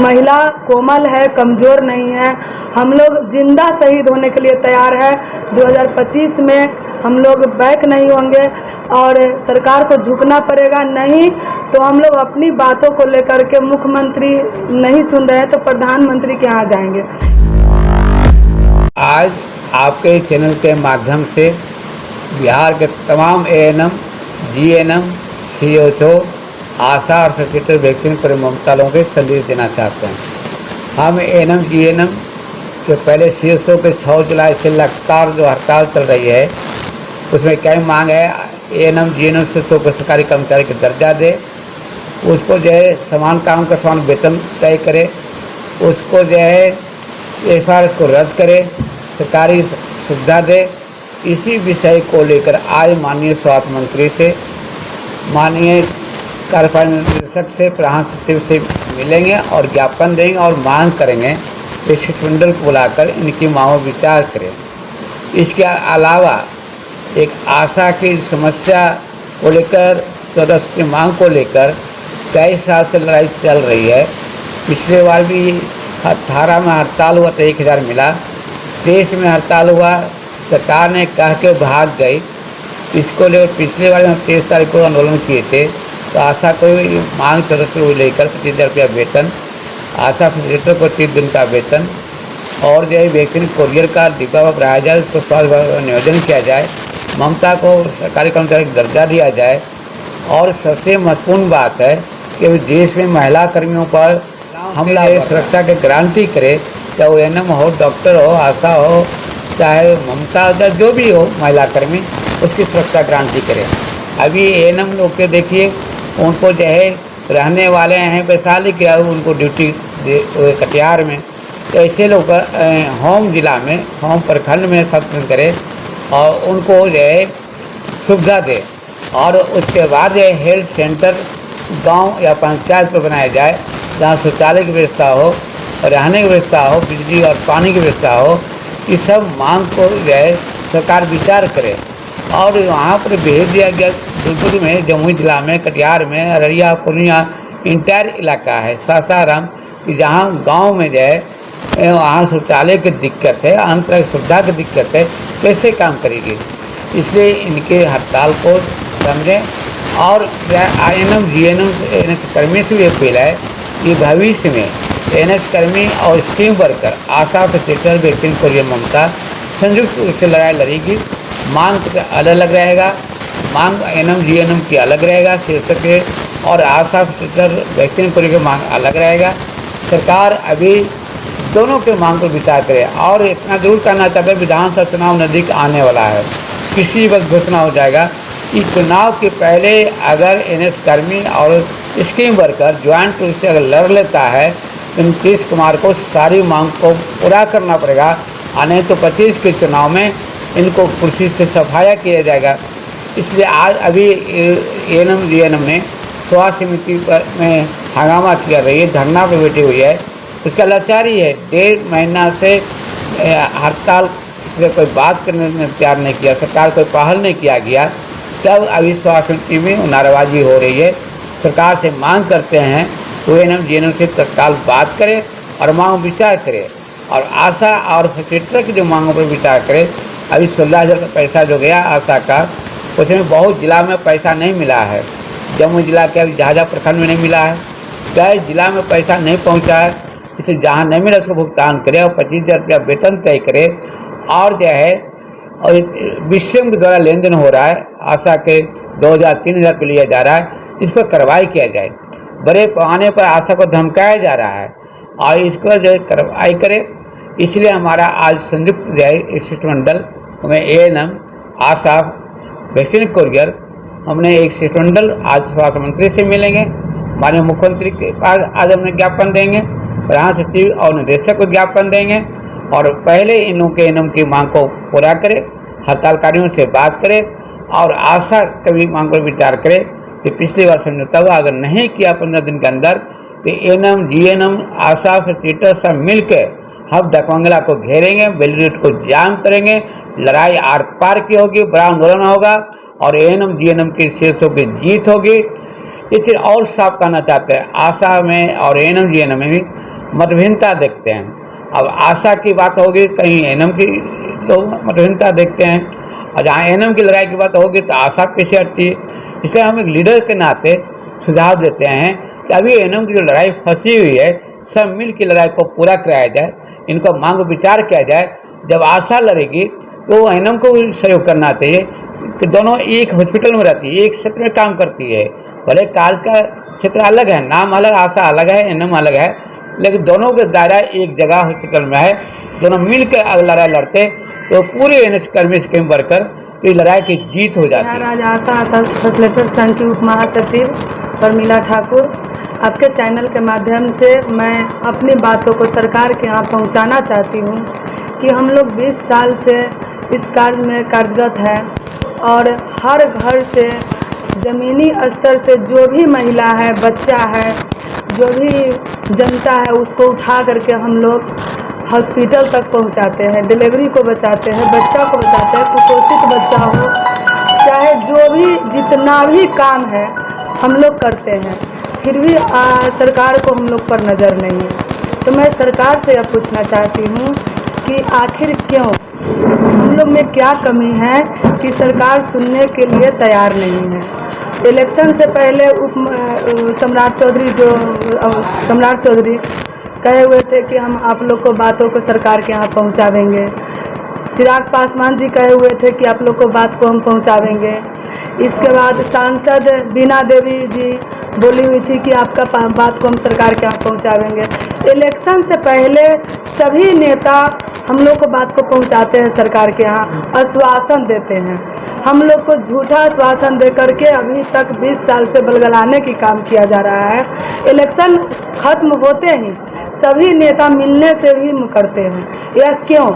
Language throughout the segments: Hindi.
महिला कोमल है, कमज़ोर नहीं है। हम लोग जिंदा शहीद होने के लिए तैयार है। 2025 में हम लोग बैक नहीं होंगे और सरकार को झुकना पड़ेगा। नहीं तो हम लोग अपनी बातों को लेकर के मुख्यमंत्री नहीं सुन रहे हैं तो प्रधानमंत्री के यहाँ जाएंगे। आज आपके चैनल के माध्यम से बिहार के तमाम एएनएम, जीएनएम, सीएचओ, आशा और फैसिलिटेटर वैक्सीन पर ममता लोगों के संदेश देना चाहते हैं। हम एएनएम, जीएनएम के पहले सीएचओ के 6 जुलाई से लगातार जो हड़ताल चल रही है उसमें क्या मांग है, एएनएम, जीएनएम सीएचओ को सरकारी कर्मचारी का दर्जा दे, उसको जो है समान काम का समान वेतन तय करे, उसको जो है एफआरएस को रद्द करे, सरकारी सुविधा दे। इसी विषय को लेकर आज माननीय स्वास्थ्य मंत्री से, माननीय कार्यपालक निदेशक से, प्रधान सचिव से मिलेंगे और ज्ञापन देंगे और मांग करेंगे कि शिष्टमंडल को बुलाकर इनकी मांगों पर विचार करें। इसके अलावा एक आशा की समस्या को लेकर, 14 की मांग को लेकर 23 साल से लड़ाई चल रही है। पिछले बार भी 18 में हड़ताल हुआ तो 1000 मिला, 23 में हड़ताल हुआ, सरकार ने कह के भाग गई। इसको लेकर पिछले बार हम 23 तारीख को आंदोलन किए थे तो आशा को मांग 1400 लेकर 25,000 रुपया वेतन, आशा फैसिलिटेटर को 30 दिन का वेतन और जो है वैक्सीन कोरियर का डिब्बा बढ़ाया जाए, उसको स्वास्थ्य विभाग का नियोजन किया जाए, ममता को सरकारी कर्मचारी का दर्जा दिया जाए। और सबसे महत्वपूर्ण बात है कि देश में महिला कर्मियों पर हमला सुरक्षा की गारंटी करे, चाहे वो एएनएम हो, डॉक्टर हो, आशा हो, चाहे ममता हो, जो भी हो महिला कर्मी, उसकी सुरक्षा गारंटी करे। अभी एएनएम लोग के देखिए, उनको जो है रहने वाले हैं वैशाली के, उनको ड्यूटी कटिहार में, तो ऐसे लोग होम जिला में, होम प्रखंड में सत्संग करे और उनको जो है सुविधा दे। और उसके बाद ये हेल्थ सेंटर गांव या पंचायत पर बनाया जाए जहाँ शौचालय की व्यवस्था हो, रहने की व्यवस्था हो, बिजली और पानी की व्यवस्था हो। इस सब मांग को जो है सरकार विचार करे। और वहाँ पर भेज दिया गया दुर्ग में, जमुई जिला में, कटिहार में, अररिया, पूर्णिया, इंटायर इलाका है सासाराम, कि जहाँ गांव में जो है वहाँ शौचालय की दिक्कत है, अन्य तरह की सुविधा की दिक्कत है, कैसे काम करेगी। इसलिए इनके हड़ताल को समझें। और एएनएम, जीएनएम कर्मी से भी अपील है कि भविष्य में एएनएम कर्मी और स्कीम वर्कर, आशा फैसिलिटेटर, वैक्सीन कोरियर ममता संयुक्त रूप से लड़ाई लड़ेगी। मांग अलग अलग रहेगा, मांग एएनएम, जीएनएम की अलग रहेगा, शीर्षक के, और आशा फैसिलिटेटर, वैक्सीन कोरियर की मांग अलग रहेगा। सरकार अभी दोनों के मांग पर विचार करे। और इतना जरूर करना चाहते हैं, विधानसभा चुनाव नज़दीक आने वाला है, किसी वक्त घोषणा हो जाएगा कि चुनाव के पहले अगर एएनएम कर्मी और स्कीम वर्कर ज्वाइंट रूप से अगर लड़ लेता है तो नीतीश कुमार को सारी मांग को पूरा करना पड़ेगा, और नहीं तो 25 के चुनाव में इनको कुर्सी से सफाया किया जाएगा। इसलिए आज अभी एएनएम, जीएनएम ने स्वास्थ्य समिति में हंगामा किया रही है, धरना पर बैठी हुई है। उसका लाचारी है, 1.5 महीना से हड़ताल से कोई बात करने में तैयार नहीं किया, सरकार कोई पहल नहीं किया गया, तब अभी स्वास्थ्य समिति में नारेबाजी हो रही है। सरकार से मांग करते हैं तो एएनएम, जीएनएम से तत्काल बात करे और मांग विचार करे, और आशा और फैसिलिटेटर की जो मांगों पर विचार करे। अभी 16,000 का पैसा जो गया आशा का, उसमें बहुत जिला में पैसा नहीं मिला है। जमुई जिला के अभी जहाजा प्रखंड में नहीं मिला है, कई जिला में पैसा नहीं पहुंचा है। इसलिए जहाँ नहीं मिला उसको भुगतान करे और 25,000 रुपया वेतन तय करे। और जो है और विषम के द्वारा लेन देन हो रहा है, आशा के 2,000-3,000 पे लिया जा रहा है, इस पर कार्रवाई किया जाए। बड़े पैमाने पर आशा को धमकाया जा रहा है और इस पर जो है कार्रवाई करे। इसलिए हमारा आज संयुक्त जो है शिष्टमंडल में एएनएम, आशा, वैक्सीन कोरियर, हमने एक शिष्टमंडल आज स्वास्थ्य मंत्री से मिलेंगे, माननीय मुख्यमंत्री के पास आज हमने ज्ञापन देंगे, प्रधान सचिव और निदेशक को ज्ञापन देंगे और पहले इनों के एएनएम की मांग को पूरा करें, हड़तालकारियों से बात करें और आशा कभी मांग पर विचार करें कि पिछली बार समझौता हुआ, अगर नहीं किया 15 दिन के अंदर तो एएनएम, जीएनएम, आशा फैसिलिटेटर सब मिलकर हम डकमंगला को घेरेंगे, बेली रोड को जाम करेंगे, लड़ाई आर पार की होगी, बड़ा आंदोलन होगा और एएनएम, जीएनएम की सीटों की जीत होगी। ये चीज़ और साफ कहना चाहते हैं, आशा में और एएनएम, जीएनएम में भी मतभिन्नता देखते हैं। अब आशा की बात होगी कहीं एनएम की लोग मतभिन्नता देखते हैं, और जहाँ एनएम की लड़ाई की बात होगी तो आशा पीछे हटती है। इसलिए हम एक लीडर के नाते सुझाव देते हैं कि अभी एनएम की जो लड़ाई फंसी हुई है, सब मिल की लड़ाई को पूरा कराया जाए, इनको मांग विचार किया जाए। जब आशा लड़ेगी तो एनएम को भी सहयोग करना चाहिए कि दोनों एक हॉस्पिटल में रहती है, एक क्षेत्र में काम करती है। भले कार्य का क्षेत्र अलग है, नाम अलग, आशा अलग है, एनएम अलग है, लेकिन दोनों के दायरा एक जगह हॉस्पिटल में है। दोनों मिल के अगर लड़ाई लड़ते तो पूरे एनएस कर्मी स्कीम वर्कर की लड़ाई की जीत हो जाती है। आज आशा फैसिलिटेटर संघ की उप महासचिव परमिला ठाकुर, आपके चैनल के माध्यम से मैं अपनी बातों को सरकार के यहाँ पहुँचाना चाहती हूँ कि हम लोग 20 साल से इस कार्य में कार्यरत हैं और हर घर से ज़मीनी स्तर से जो भी महिला है, बच्चा है, जो भी जनता है, उसको उठा करके हम लोग हॉस्पिटल तक पहुंचाते हैं, डिलीवरी को बचाते हैं, बच्चा को बचाते हैं, कुपोषित बच्चा हो, चाहे जो भी जितना भी काम है हम लोग करते हैं। फिर भी सरकार को हम लोग पर नज़र नहीं है। तो मैं सरकार से यह पूछना चाहती हूँ कि आखिर क्यों, हम लोग में क्या कमी है कि सरकार सुनने के लिए तैयार नहीं है। इलेक्शन से पहले सम्राट चौधरी कहे हुए थे कि हम आप लोग को बातों को सरकार के यहाँ पहुँचावेंगे। चिराग पासवान जी कहे हुए थे कि आप लोग को बात को हम पहुँचावेंगे। इसके बाद सांसद बीना देवी जी बोली हुई थी कि आपका बात को हम सरकार के यहाँ पहुँचावेंगे। इलेक्शन से पहले सभी नेता हम लोग को बात को पहुँचाते हैं, सरकार के यहाँ आश्वासन देते हैं। हम लोग को झूठा आश्वासन दे करके अभी तक 20 साल से बलगलाने की काम किया जा रहा है। इलेक्शन खत्म होते ही सभी नेता मिलने से भी मुकरते हैं। यह क्यों,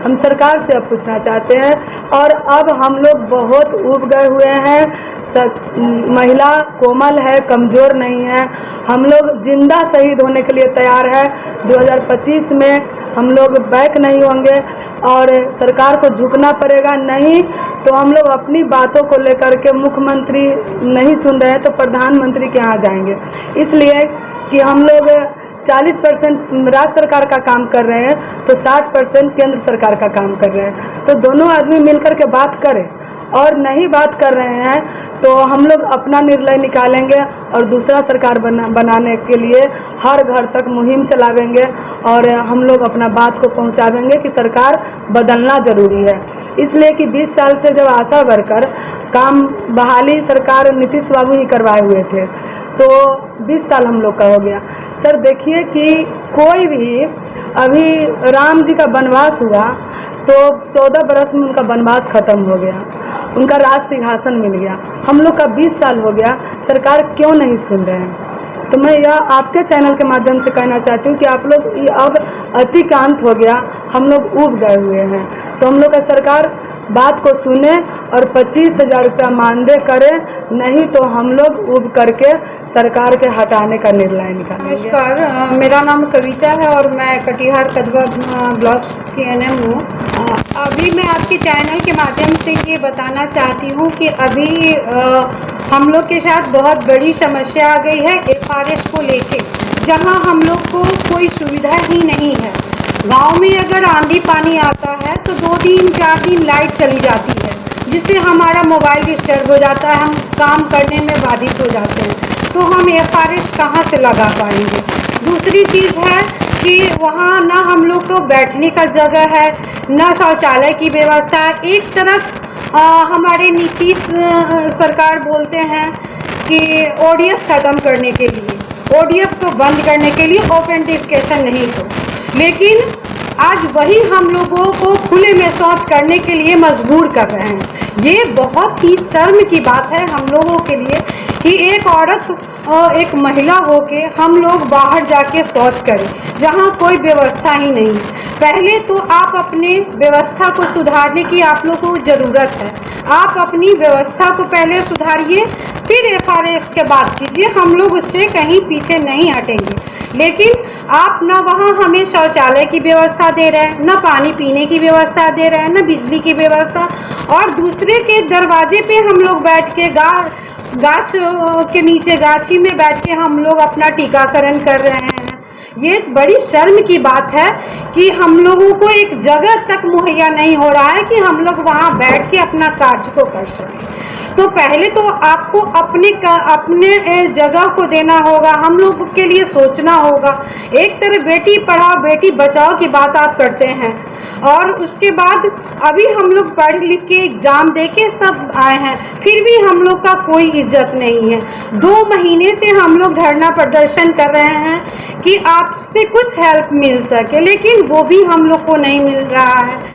हम सरकार से अब पूछना चाहते हैं। और अब हम लोग बहुत ऊब गए हुए हैं। महिला कोमल है, कमज़ोर नहीं है। हम लोग जिंदा शहीद होने के लिए तैयार है। 2025 में हम लोग बैक नहीं होंगे और सरकार को झुकना पड़ेगा। नहीं तो हम लोग अपनी बातों को लेकर के मुख्यमंत्री नहीं सुन रहे हैं तो प्रधानमंत्री के यहाँ जाएंगे। इसलिए कि हम लोग 40% राज्य सरकार का काम कर रहे हैं तो 60% केंद्र सरकार का काम कर रहे हैं। तो दोनों आदमी मिलकर के बात करें, और नहीं बात कर रहे हैं तो हम लोग अपना निर्णय निकालेंगे और दूसरा सरकार बनाने के लिए हर घर तक मुहिम चलावेंगे और हम लोग अपना बात को पहुंचावेंगे कि सरकार बदलना ज़रूरी है। इसलिए कि 20 साल से जब आशा वर्कर काम बहाली सरकार नीतीश बाबू ही करवाए हुए थे, तो 20 साल हम लोग का हो गया। सर देखिए कि कोई भी, अभी राम जी का वनवास हुआ तो 14 बरस में उनका वनवास ख़त्म हो गया, उनका राज सिंहासन मिल गया। हम लोग का 20 साल हो गया, सरकार क्यों नहीं सुन रहे हैं? तो मैं यह आपके चैनल के माध्यम से कहना चाहती हूँ कि आप लोग अब अतिक्रांत हो गया, हम लोग ऊब गए हुए हैं। तो हम लोग का सरकार बात को सुने और 25,000 रुपया मानदेय करे, नहीं तो हम लोग ऊब करके सरकार के हटाने का निर्णय निकालेंगे। नमस्कार, मेरा नाम कविता है और मैं कटिहार कदवा ब्लॉक की एनएम हूँ। अभी मैं आपके चैनल के माध्यम से ये बताना चाहती हूँ कि अभी हम लोग के साथ बहुत बड़ी समस्या आ गई है एफआरएस को लेके, जहाँ हम लोग को कोई सुविधा ही नहीं है। गांव में अगर आंधी पानी आता है तो 2 दिन 4 दिन लाइट चली जाती है, जिससे हमारा मोबाइल डिस्टर्ब हो जाता है, हम काम करने में बाधित हो जाते हैं। तो हम एफआरएस कहाँ से लगा पाएंगे? दूसरी चीज़ है कि वहाँ ना हम लोग को बैठने का जगह है, ना शौचालय की व्यवस्था है। एक तरफ हमारे नीतीश सरकार बोलते हैं कि ओडीएफ ख़त्म करने के लिए, ओडीएफ को बंद करने के लिए, ओपन डिफेकेशन नहीं तो, लेकिन आज वही हम लोगों को खुले में शौच करने के लिए मजबूर कर रहे हैं। ये बहुत ही शर्म की बात है हम लोगों के लिए कि एक औरत और एक महिला होके हम लोग बाहर जाके शौच करें, जहाँ कोई व्यवस्था ही नहीं। पहले तो आप अपने व्यवस्था को सुधारने की आप लोगों को ज़रूरत है। आप अपनी व्यवस्था को पहले सुधारिए, फिर एफआरएस के बात कीजिए। हम लोग उससे कहीं पीछे नहीं हटेंगे। लेकिन आप ना वहाँ हमें शौचालय की व्यवस्था दे रहे हैं, ना पानी पीने की व्यवस्था दे रहे हैं, ना बिजली की व्यवस्था, और दूसरे के दरवाजे पे हम लोग बैठ के गाछ के नीचे गाछी में बैठ के हम लोग अपना टीकाकरण कर रहे हैं। ये बड़ी शर्म की बात है कि हम लोगों को एक जगह तक मुहैया नहीं हो रहा है कि हम लोग वहाँ बैठ के अपना कार्य को कर सकें। तो पहले तो आपको अपने जगह को देना होगा, हम लोग के लिए सोचना होगा। एक तरह बेटी पढ़ाओ बेटी बचाओ की बात आप करते हैं और उसके बाद अभी हम लोग पढ़ लिख के एग्ज़ाम दे के सब आए हैं, फिर भी हम लोग का कोई इज्जत नहीं है। 2 महीने से हम लोग धरना प्रदर्शन कर रहे हैं कि आपसे कुछ हेल्प मिल सके, लेकिन वो भी हम लोग को नहीं मिल रहा है।